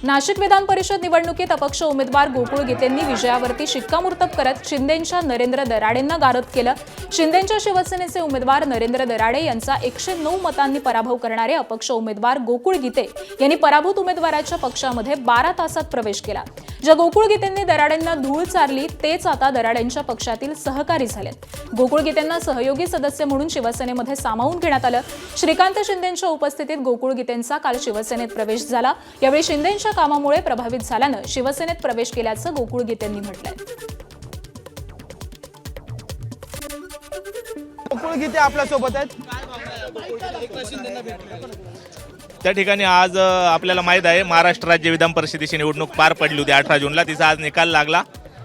नाशिक विधान परिषद निवडणुकीत अपक्ष उमेदवार गोकुळ गीतेंनी विजयावरती शिक्कामोर्तब करत शिंदेंच्या नरेंद्र दराडेंना गारद केलं। शिंदेंच्या शिवसेनेचे उमेदवार नरेंद्र दराडे यांचा 109 मतांनी पराभव करणारे अपक्ष उमेदवार गोकुळ गीते यांनी पराभूत उमेदवाराच्या पक्षामध्ये 12 तासात प्रवेश केला। ज्या गोकुळ गीतेंनी दराडेंना धूळ चारली तेच आता दराडेंच्या पक्षातील सहकारी झालेत। गोकुळ गीतेंना सहयोगी सदस्य म्हणून शिवसेनेमध्ये सामावून घेण्यात आलं। श्रीकांत शिंदेंच्या उपस्थितीत गोकुळ गीतेंचा काल शिवसेनेत प्रवेश झाला। यावेळी शिंदेंच्या कामामुळे प्रभावित झाल्यानं शिवसेनेत प्रवेश केल्याचं गोकुळ गीतेंनी म्हटलंय। गोकुळ गीते आपल्या सोबत आहेत। त्या ठिकाणी आज आपल्याला माहित आहे महाराष्ट्र राज्य विधान परिषदेची निवडणूक पार पडली होती 18 जूनला। तिचा आज निकाल लागला।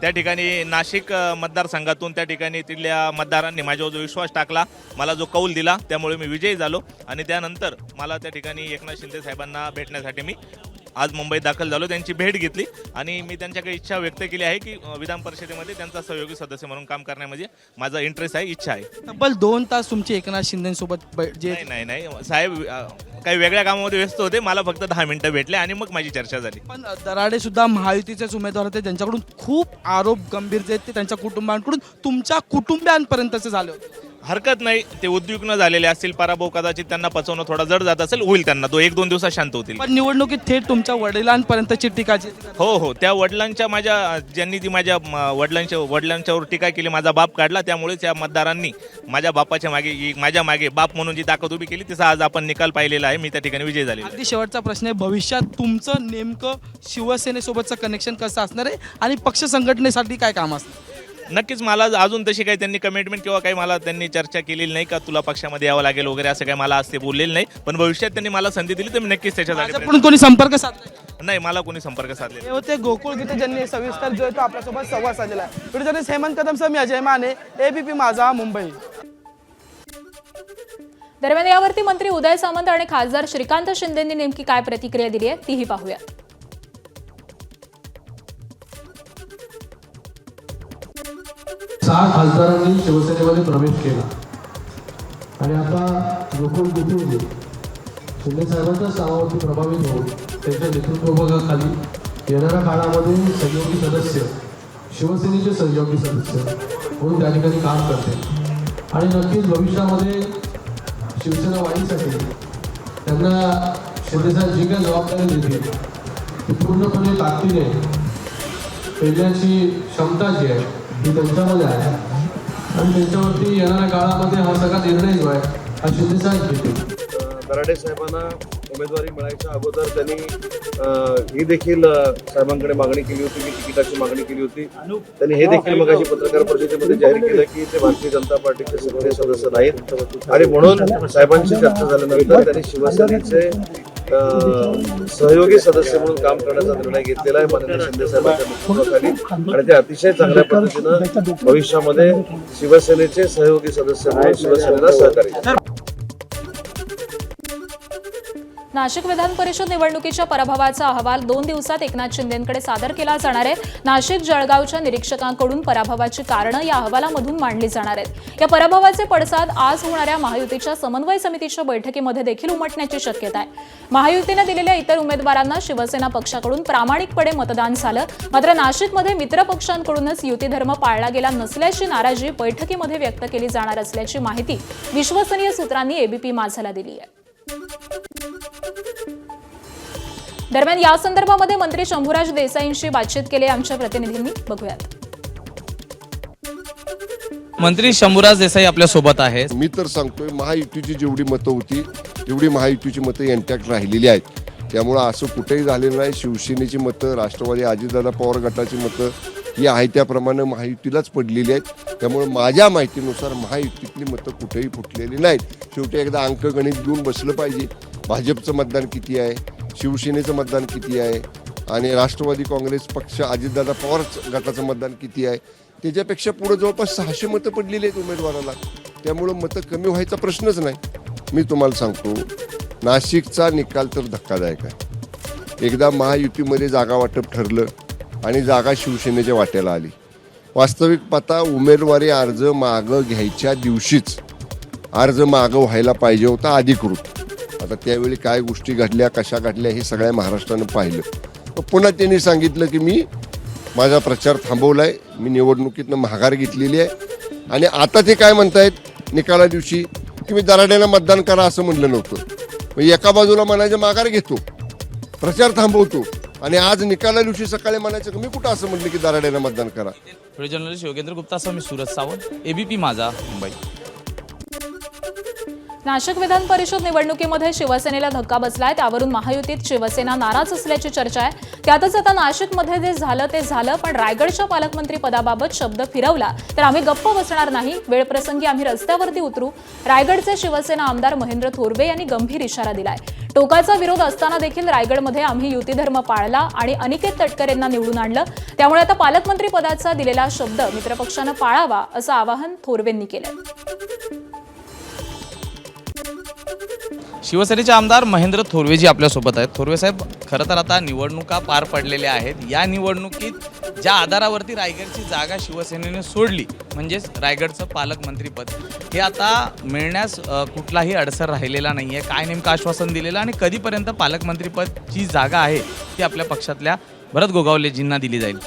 त्या ठिकाणी नाशिक मतदारसंघातून त्या ठिकाणी तिथल्या मतदारांनी माझ्यावर जो विश्वास टाकला, मला जो कौल दिला, त्यामुळे मी विजयी झालो। आणि त्यानंतर मला त्या ठिकाणी एकनाथ शिंदे साहेबांना भेटण्यासाठी मी आज मुंबईत दाखल झालो। त्यांची भेट घेतली आणि मी त्यांच्याकडे इच्छा व्यक्त केली आहे की विधान परिषदेमध्ये त्यांचा सहयोगी सदस्य म्हणून काम करण्यामध्ये माझा इंटरेस्ट आहे, इच्छा आहे। तब्बल 2 तास तुमचे एकनाथ शिंदेसोबत जे नाही साहेब काही वेगळ्या कामामध्ये व्यस्त होते। मला फक्त 10 मिनिटं भेटले आणि मग माझी चर्चा झाली। पण दराडे सुद्धा महायुतीचेच उमेदवार होते, ज्यांच्याकडून खूप आरोप गंभीर जे ते त्यांच्या कुटुंबांकडून तुमच्या कुटुंबियांपर्यंतचे झाले होते। हरकत नाही, ते उद्विग्न झालेले असतील, पराभव कदाचित त्यांना पचवणं थोडा जड जात असेल, होईल त्यांना, 1-2 दिवसात शांत होतील। पण निवडणुकीत थेट तुमच्या वडिलांपर्यंतची टीकाची हो त्या वडिलांच्या ज्यांनी ती माझ्या वडिलांच्यावर टीका केली, माझा बाप काढला, त्यामुळे त्या मतदारांनी माझ्या बापाच्या मागे, माझ्या मागे बाप म्हणून जी ताकद उभी केली, तिचा आज आपण निकाल पाहिलेला आहे। मी त्या ठिकाणी विजय झाले। अगदी शेवटचा प्रश्न आहे, भविष्यात तुमचं नेमकं शिवसेनेसोबतचं कनेक्शन कसं असणार आहे आणि पक्ष संघटनेसाठी काय काम असणार? नक्कीच मला अजून तशी काही त्यांनी कमिटमेंट किंवा काही मला त्यांनी चर्चा केलेली नाही का तुला पक्षामध्ये यावं लागेल वगैरे, असं काही मला आज ते बोललेलं नाही। पण भविष्यात त्यांनी मला संधी दिली तर मी नक्कीच त्याच्यासाठी कोणी संपर्क साधला नाही, मला कोणी संपर्क साधले हे होते गोकुळ गीते, ज्यांनी सविस्तर जो आहे तो आपल्यासोबत संवाद साधलेला आहे। व्हिडिओ जर्नलिस्ट हेमंत कदम सह मी अजय माने, ABP माझा, मुंबई। दरम्यान यावरती मंत्री उदय सामंत आणि खासदार श्रीकांत शिंदेंनी नेमकी काय प्रतिक्रिया दिली आहे तीही पाहूया। 6 खासदारांनी शिवसेनेमध्ये प्रवेश केला आणि आता गोकुळ गीते शिंदे साहेबांच्या नावावरती प्रभावित होऊन त्यांच्या नेतृत्वाखाली येणाऱ्या काळामध्ये सहयोगी सदस्य, शिवसेनेचे सहयोगी सदस्य म्हणून त्या ठिकाणी काम करते आणि नक्कीच भविष्यामध्ये शिवसेना वाढीसाठी त्यांना शिंदेसाहेब जी काही जबाबदारी देतील ती पूर्णपणे ताकदीने पेलण्याची क्षमता जी आहे ती त्यांच्यामध्ये आहे आणि त्यांच्यावरती येणाऱ्या काळामध्ये हा सगळा निर्णय जो आहे हा शिंदेसाहेब घेतील। दराडे साहेबांना उमेदवारी मिळायच्या अगोदर त्यांनी ही देखील साहेबांकडे मागणी केली होती की तिकिटाची मागणी केली होती। त्यांनी हे देखील मगाशी पत्रकार परिषदेमध्ये जाहीर केलं की ते भारतीय जनता पार्टीचे सक्रिय सदस्य नाहीत आणि म्हणून साहेबांची चर्चा झाल्यानंतर त्यांनी शिवसेनेचे सहयोगी सदस्य म्हणून काम करण्याचा निर्णय घेतलेला आहे माननीय शिंदे साहेबांच्या नेतृत्वाखाली आणि ते अतिशय चांगल्या पद्धतीनं भविष्यामध्ये शिवसेनेचे सहयोगी सदस्य म्हणून शिवसेनेला सहकार्य। नाशिक विधान परिषद निवडणुकीच्या पराभवाचा अहवाल 2 दिवसात एकनाथ शिंदेंकडे सादर केला जाणार आहे। नाशिक जळगावच्या निरीक्षकांकडून पराभवाची कारणं या अहवालामधून मांडली जाणार आहेत। या पराभवाचे पडसाद आज होणाऱ्या महायुतीच्या समन्वय समितीच्या बैठकीमध्ये देखील उमटण्याची शक्यता आहे। महायुतीने दिलेल्या इतर उमेदवारांना शिवसेना पक्षाकडून प्रामाणिकपणे मतदान झालं, मात्र नाशिकमध्ये मित्र पक्षांकडूनच युती धर्म पाळला गेला नसल्याची नाराजी बैठकीमध्ये व्यक्त केली जाणार असल्याची माहिती विश्वसनीय सूत्रांनी ABP माझाला दिली आहे। दरम्यान या संदर्भामध्ये मंत्री शंभूराज देसाईंशी बातचीत केली आमच्या प्रतिनिधींनी, बघूयात। मंत्री शंभूराज देसाई आपल्या सोबत आहेत। मी तर सांगतोय महायुतीची जेवढी मतं होती तेवढी महायुतीची मतं इंटॅक्ट राहिलेली आहेत। त्यामुळे असं कुठेही झालेलं नाही। शिवसेनेची मतं, राष्ट्रवादी अजितदादा पवार गटाची मतं ही आहे त्याप्रमाणे महायुतीलाच पडलेली आहेत। त्यामुळे माझ्या माहितीनुसार महायुतीतली मतं कुठेही फुटलेली नाहीत। शेवटी एकदा अंकगणित घेऊन बसलं पाहिजे, भाजपचं मतदान किती आहे, शिवसेनेचं मतदान किती आहे आणि राष्ट्रवादी काँग्रेस पक्ष अजितदादा पवार गटाचं मतदान किती आहे, त्याच्यापेक्षा पुढे जवळपास 600 मतं पडलेली आहेत उमेदवाराला। त्यामुळं मतं कमी व्हायचा प्रश्नच नाही। मी तुम्हाला सांगतो, नाशिकचा निकाल तर धक्कादायक आहे। एकदा महायुतीमध्ये जागा वाटप ठरलं आणि जागा शिवसेनेच्या वाट्याला आली। वास्तविक पाहता उमेदवारी अर्ज मागं घ्यायच्या दिवशीच अर्ज मागं व्हायला पाहिजे होता अधिकृत। आता त्यावेळी काय गोष्टी घडल्या, कशा घडल्या हे सगळ्या महाराष्ट्रानं पाहिलं। पुन्हा त्यांनी सांगितलं की मी माझा प्रचार थांबवलाय, मी निवडणुकीतनं माघार घेतलेली आहे. आणि आता ते काय म्हणतायत निकाला दिवशी की मी दराड्यांना मतदान करा असं म्हणलं नव्हतं. मग एका बाजूला म्हणायचं माघार घेतो, प्रचार थांबवतो, आणि आज निकाला दिवशी सकाळी म्हणायचं की मी कुठं असं म्हटलं की दराड्यांना मतदान करा. व्हिडिओ जर्नलिस्ट योगेंद्र गुप्ता, मी सूरज सावंत, एबीपी माझा, मुंबई. नाशिक विधान परिषद निवडणुकीमध्ये शिवसेनेला धक्का बसलाय. त्यावरून महायुतीत शिवसेना नाराज असल्याची चर्चा आहे. त्यातच आता नाशिकमध्ये जे झालं ते झालं, पण रायगडच्या पालकमंत्री पदाबाबत शब्द फिरवला तर आम्ही गप्प बसणार नाही. वेळप्रसंगी आम्ही रस्त्यावरती उतरू. रायगडचे शिवसेना आमदार महेंद्र थोरवे यांनी गंभीर इशारा दिलाय. टोकाचा विरोध असताना देखील रायगडमध्ये आम्ही युतीधर्म पाळला आणि अनिकेत तटकरेंना निवडून आणलं. त्यामुळे आता पालकमंत्री पदाचा दिलेला शब्द मित्रपक्षानं पाळावा असं आवाहन थोरवेंनी केलंय. शिवसेनेचे आमदार महेंद्र थोरवेजी आपल्यासोबत आहेत. थोरवे साहेब, खरं तर आता निवडणुका पार पडलेल्या आहेत. या निवडणुकीत ज्या आधारावरती रायगडची जागा शिवसेनेने सोडली, म्हणजेच रायगडचं पालकमंत्रीपद, हे आता मिळण्यास कुठलाही अडसर राहिलेला नाही आहे. काय नेमकं आश्वासन दिलेलं आणि कधीपर्यंत पालकमंत्रीपद जी जागा आहे ती आपल्या पक्षातल्या भरत गोगावलेजींना दिली जाईल?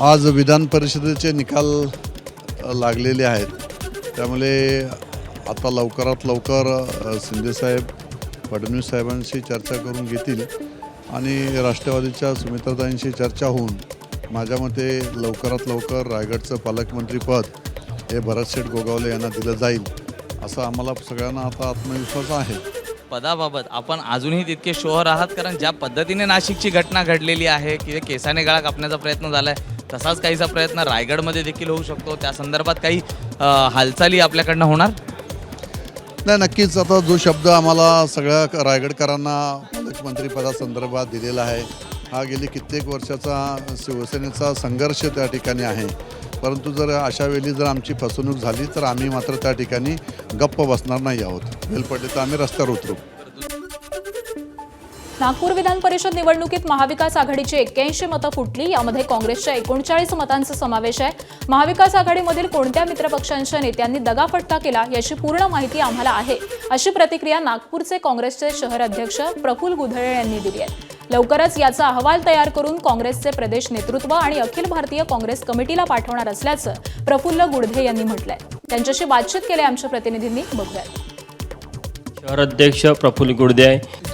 आज विधान परिषदेचे निकाल लागलेले आहेत. त्यामुळे आता लवकरात लवकर शिंदेसाहेब फडणवीस साहेबांशी चर्चा करून घेतील आणि राष्ट्रवादीच्या सुमित्राताईंशी चर्चा होऊन माझ्या मते लवकरात लवकर रायगडचं पालकमंत्रीपद हे भरतशेठ गोगावले यांना दिलं जाईल असा आम्हाला सगळ्यांना आता आत्मविश्वास आहे. पदाबाबत आपण अजूनही तितके शोहर आहात, कारण ज्या पद्धतीने नाशिकची घटना घडलेली आहे की केसाने गळा कापण्याचा प्रयत्न झाला आहे, तसाच काहीसा प्रयत्न रायगडमध्ये देखील होऊ शकतो. त्या संदर्भात काही हालचाली आपल्याकडनं होणार? नाही, नक्कीच. आता जो शब्द आम्हाला सगळ्या रायगडकरांना पालकमंत्रीपदासंदर्भात दिलेला आहे, हा गेली कित्येक वर्षाचा शिवसेनेचा संघर्ष त्या ठिकाणी आहे. परंतु जर अशा वेळी जर आमची फसवणूक झाली तर आम्ही मात्र त्या ठिकाणी गप्प बसणार नाही आहोत. वेळ पडली तर आम्ही रस्त्यावर उतरू. नागपूर विधान परिषद निवडणुकीत महाविकास आघाडीची 81 मतं फुटली. यामध्ये काँग्रेसच्या 39 मतांचा समावेश आहे. महाविकास आघाडीमधील कोणत्या मित्रपक्षांच्या नेत्यांनी दगाफटका केला याची पूर्ण माहिती आम्हाला आहे, अशी प्रतिक्रिया नागपूरचे काँग्रेसचे शहर अध्यक्ष प्रफुल्ल गुधळे यांनी दिली आहे. लवकरच याचा अहवाल तयार करून काँग्रेसचे प्रदेश नेतृत्व आणि अखिल भारतीय काँग्रेस कमिटीला पाठवणार असल्याचं प्रफुल्ल गुधळे यांनी म्हटलंय. त्यांच्याशी बातचीत केली आमच्या प्रतिनिधींनी. बघूयात. शहर अध्यक्ष प्रफुल्ल गुडदे.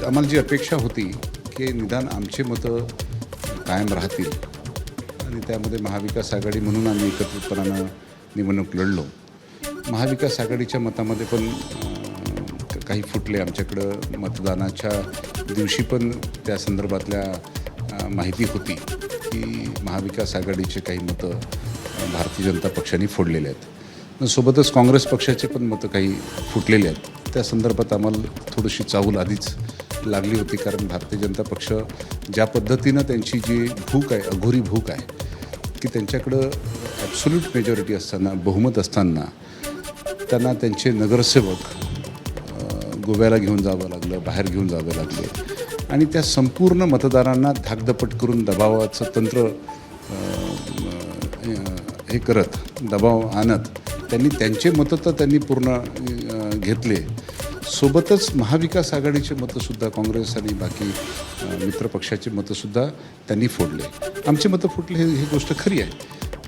आम्हाला जी अपेक्षा होती की निदान आमचे मतं कायम राहतील आणि त्यामध्ये महाविकास आघाडी म्हणून आम्ही एकत्रितपणानं निवडणूक लढलो. महाविकास आघाडीच्या मतामध्ये पण काही फुटले. आमच्याकडं मतदानाच्या दिवशी पण त्या संदर्भातल्या माहिती होती की महाविकास आघाडीचे काही मतं भारतीय जनता पक्षाने फोडलेले आहेत. सोबतच काँग्रेस पक्षाचे पण मतं काही फुटलेले आहेत. त्या संदर्भात आम्हाला थोडीशी चाहूल आधीच लागली होती, कारण भारतीय जनता पक्ष ज्या पद्धतीनं त्यांची जी भूक आहे, अघोरी भूक आहे, की त्यांच्याकडं ॲब्सोल्यूट मेजॉरिटी असताना, बहुमत असताना त्यांना त्यांचे नगरसेवक गोव्याला घेऊन जावं लागलं, बाहेर घेऊन जावं लागले आणि त्या संपूर्ण मतदारांना धाकदपट करून दबावाचं तंत्र हे करत, दबाव आणत त्यांनी त्यांचे मतं तर त्यांनी पूर्ण घेतले. सोबतच महाविकास आघाडीचे मतंसुद्धा काँग्रेस आणि बाकी मित्रपक्षाचे मतंसुद्धा त्यांनी फोडले. आमचे मतं फुटले ही गोष्ट खरी आहे,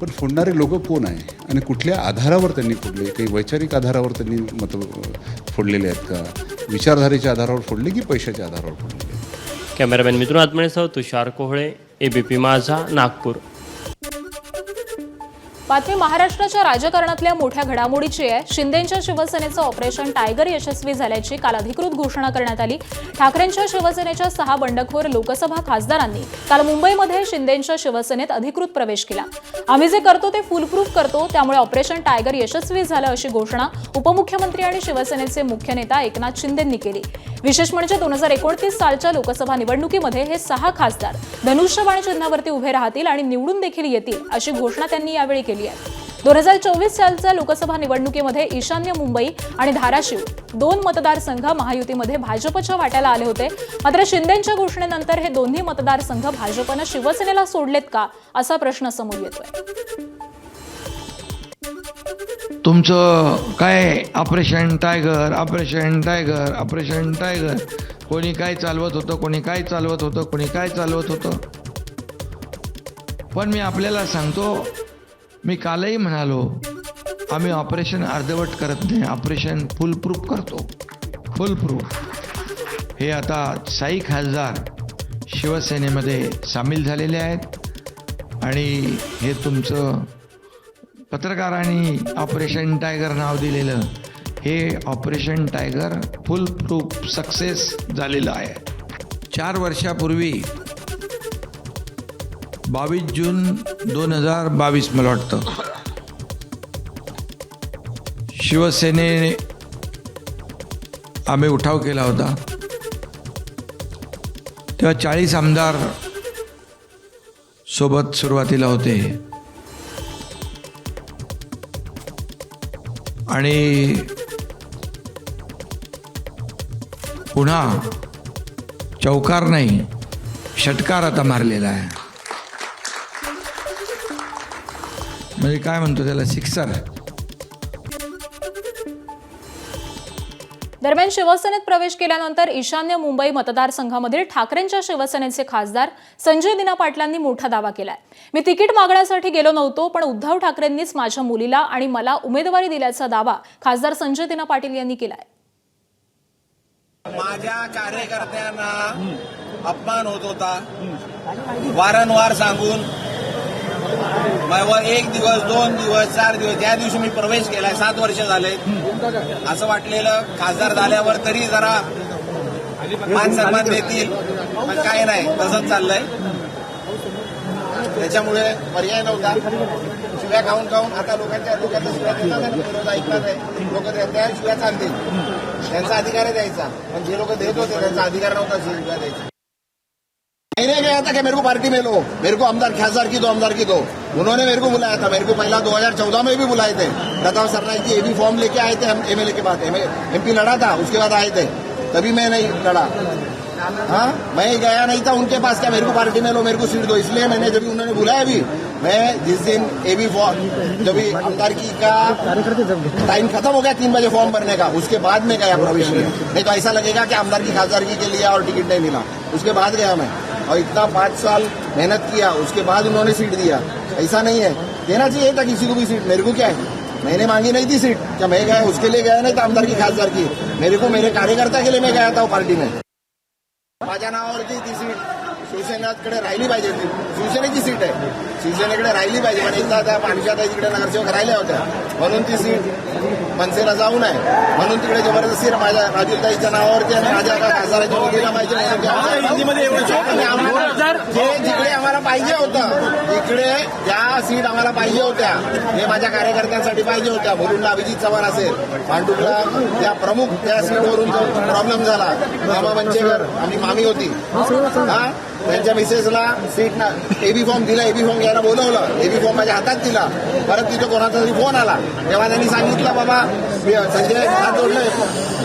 पण फोडणारे लोक कोण आहे आणि कुठल्या आधारावर त्यांनी फोडले? काही वैचारिक आधारावर त्यांनी मतं फोडलेले आहेत का? विचारधारेच्या आधारावर फोडले की पैशाच्या आधारावर फोडले? कॅमेरामॅन मिथुन आत्मनेसह तुषार कोहळे, एबीपी माझा, नागपूर. बातमी महाराष्ट्राच्या राजकारणातल्या मोठ्या घडामोडीची आहे. शिंदेंच्या शिवसेनेचं ऑपरेशन टायगर यशस्वी झाल्याची काल अधिकृत घोषणा करण्यात आली. ठाकरेंच्या शिवसेनेच्या 6 बंडखोर लोकसभा खासदारांनी काल मुंबईमध्ये शिंदेंच्या शिवसेनेत अधिकृत प्रवेश केला. आम्ही जे करतो ते फुलप्रूफ करतो, त्यामुळे ऑपरेशन टायगर यशस्वी झालं, अशी घोषणा उपमुख्यमंत्री आणि शिवसेनेचे मुख्य नेता एकनाथ शिंदेंनी केली. विशेष म्हणजे 2029 सालच्या लोकसभा निवडणुकीमध्ये हे 6 खासदार धनुष्यबाण चिन्हावरती उभे राहतील आणि निवडून देखील येतील, अशी घोषणा त्यांनी यावेळी केली. 2024 सालच्या लोकसभा निवडणुकीमध्ये ईशान्य मुंबई आणि धाराशिव 2 मतदारसंघ महायुतीमध्ये भाजपच्या वाट्याला आले होते. मात्र शिंदेंच्या घोषणेनंतर हे दोन्ही मतदारसंघ भाजपनं शिवसेनेला सोडलेत का, असा प्रश्न समोर येतोय. तुमचं काय operation tiger, operation tiger, operation tiger, कोणी काय चालवत होतं, कोणी काय चालवत होतं, कोणी काय चालवत होतं. पण मी आपल्याला सांगतो, मी कालही म्हणालो, आम्ही ऑपरेशन अर्धवट करत नाही, ऑपरेशन फुल प्रूफ करतो, फुल प्रूफ. हे आता 6 खासदार शिवसेनेमध्ये सामील झालेले आहेत आणि हे तुमचं पत्रकारांनी ऑपरेशन टायगर नाव दिलेलं, हे ऑपरेशन टायगर फुल प्रूफ सक्सेस झालेलं आहे. 4 वर्षापूर्वी 22 जून 2022 मला वाटतं, शिवसेनेने आम्ही उठाव केला होता. तेव्हा 40 आमदार सोबत सुरुवातीला होते आणि पुन्हा चौकार नाही, षटकार आता मारलेला आहे. म्हणजे काय म्हणतो त्याला, सिक्सर. दरम्यान शिवसेनेत प्रवेश केल्यानंतर ईशान्य मुंबई मतदारसंघामधील ठाकरेंच्या शिवसेनेचे खासदार संजय दिना पाटलांनी मोठा दावा केलाय. मी तिकीट मागण्यासाठी गेलो नव्हतो, पण उद्धव ठाकरेंनीच माझ्या मुलीला आणि मला उमेदवारी दिल्याचा दावा खासदार संजय दिना पाटील यांनी केलाय. माझ्या कार्यकर्त्यांना अपमान होत होता, वारंवार सांगून एक दिवस, 2 दिवस, 4 दिवस, ज्या दिवशी मी प्रवेश केलाय, 7 वर्ष झाले, असं वाटलेलं खासदार झाल्यावर तरी जरा मान सन्मान देतील, पण काय नाही, तसंच चाललंय. त्याच्यामुळे पर्याय नव्हता. शिव्या खाऊन खाऊन आता लोकांच्या शिव्या देतात, विरोध ऐकणार नाही, लोक त्या शिव्या चालतील, त्यांचा अधिकार आहे द्यायचा, पण जे लोक देत होते त्यांचा अधिकार नव्हता शिव्या द्यायचा. मैंने गया था कि मेरे को पार्टी में लो, मेरे को आमदार खासदार की दो, आमदार की दो. उन्होंने मेरे को बुलाया था, मेरे को पहला 2014 में भी बुलाए थे. प्रताप सरनाईक जी एबी फॉर्म लेके आए थे, हम एमएलए के बाद एमपी लड़ा था, उसके बाद आए थे, तभी मैं नहीं लड़ा. हाँ, मैं गया नहीं था उनके पास, क्या मेरे को पार्टी में लो, मेरे को सीट दो. इसलिए मैंने जब उन्होंने बुलाया भी, मैं जिस दिन एबी फॉर्म, जब आमदार की का टाइम खत्म हो गया 3 बजे फॉर्म भरने का, उसके बाद में गया प्रवेश में. नहीं तो ऐसा लगेगा कि आमदार की खासदारगी के लिए और टिकट नहीं मिला, उसके बाद गया मैं. और इतना 5 साल मेहनत किया, उसके बाद उन्होंने सीट दिया. ऐसा नहीं है, देना चाहिए था किसी को भी सीट. मेरे को क्या है, मैंने मांगी नहीं थी सीट, क्या मैं गया उसके लिए गया नहीं था आमदार की खासदार की, मेरे को मेरे कार्यकर्ता के लिए मैं गया था वो पार्टी में. माझ्या नावावरती ती सीट शिवसेनेकडे राहिली पाहिजे, शिवसेनेची सीट आहे, शिवसेनेकडे राहिली पाहिजे. पण एकदा त्या पाणीशाताई तिकडे नगरसेवक राहिल्या होत्या, म्हणून ती सीट मनसेला जाऊ नये, म्हणून तिकडे जबरदस्ती माझ्या राजूताईच्या नावावरती आणि माझ्या खासदाराच्या मुलीला पाहिजे. जिकडे आम्हाला पाहिजे होतं, तिकडे ज्या सीट आम्हाला पाहिजे होत्या, हे माझ्या कार्यकर्त्यांसाठी पाहिजे होत्या. मुलींना अभिजित चव्हाण असेल, पांडुकला त्या प्रमुख त्या सीटवरून जो प्रॉब्लेम झाला, मामा मंचेकर आम्ही मामी होती, हा, त्यांच्या मिसेसला सीट ना एबी फॉर्म दिला, एबी फॉर्म घ्यायला बोलवलं, एबी फॉर्म माझ्या हातात दिला. परत तिथं कोणाचा तरी फोन आला, तेव्हा त्यांनी सांगितलं, बाबा संजय हात जोडले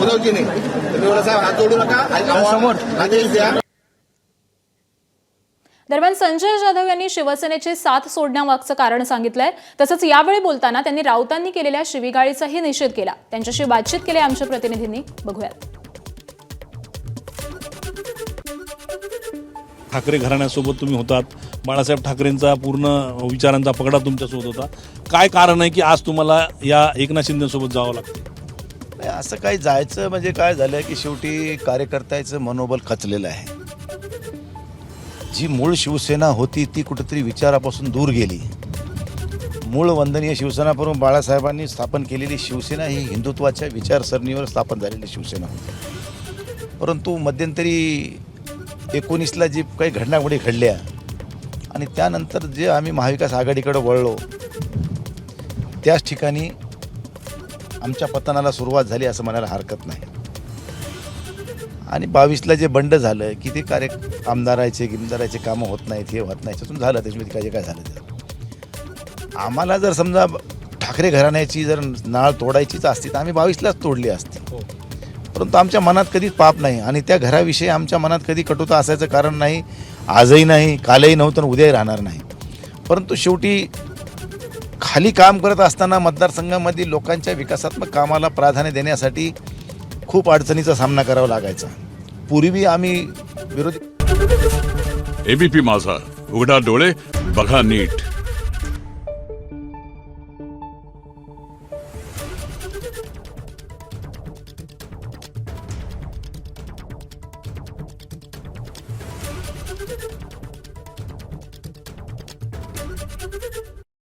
उद्धवजीने, तुम्ही बोला साहेब हात जोडू नका, आदेश द्या. दरम्यान संजय जाधव यांनी शिवसेनेची साथ सोडण्यामागचं कारण सांगितलंय. तसंच यावेळी बोलताना त्यांनी राऊतांनी केलेल्या शिवीगाळीचाही निषेध केला. त्यांच्याशी बातचीत केली आमच्या प्रतिनिधींनी, बघूयात. ठाकरे घराण्यासोबत तुम्ही होतात, बाळासाहेब ठाकरेंचा पूर्ण विचारांचा पगडा तुमच्यासोबत होता, काय कारण आहे की आज तुम्हाला या एकनाथ शिंदेसोबत जावं लागतं? नाही, असं काही जायचं म्हणजे काय झालं की शेवटी कार्यकर्त्याचं मनोबल खचलेलं आहे. जी मूळ शिवसेना होती ती कुठेतरी विचारापासून दूर गेली. मूळ वंदनीय शिवसेना प्रमुख बाळासाहेबांनी स्थापन केलेली शिवसेना ही हिंदुत्वाच्या विचारसरणीवर स्थापन झालेली शिवसेना होती. परंतु मध्यंतरी 19ला जी काही घटनावली घडल्या आणि त्यानंतर जे आम्ही महाविकास आघाडीकडे वळलो, त्याच ठिकाणी आमच्या पतनाला सुरुवात झाली असं म्हणायला हरकत नाही. आणि 22ला जे बंड झालं की ते आमदाराचे कामं होत नाहीत, हे होत नाही, त्यातून झालं. त्याच्यामध्ये काय झालं तर आम्हाला जर समजा ठाकरे घराण्याची जर नाळ तोडायचीच असती तर आम्ही 22लाच तोडली असती. परंतु आमच्या मनात कधीच पाप नाही आणि त्या घराविषयी आमच्या मनात कधी कटुता असायचं कारण नाही, आजही नाही, कालही नव्हतं, उद्याही राहणार नाही. परंतु शेवटी खाली काम करत असताना मतदारसंघामधील लोकांच्या विकासात्मक कामाला प्राधान्य देण्यासाठी खूप अडचणीचा सामना करावा लागायचा. पूर्वी आम्ही विरोधी एबीपी माझा, उघडा डोळे बघा नीट.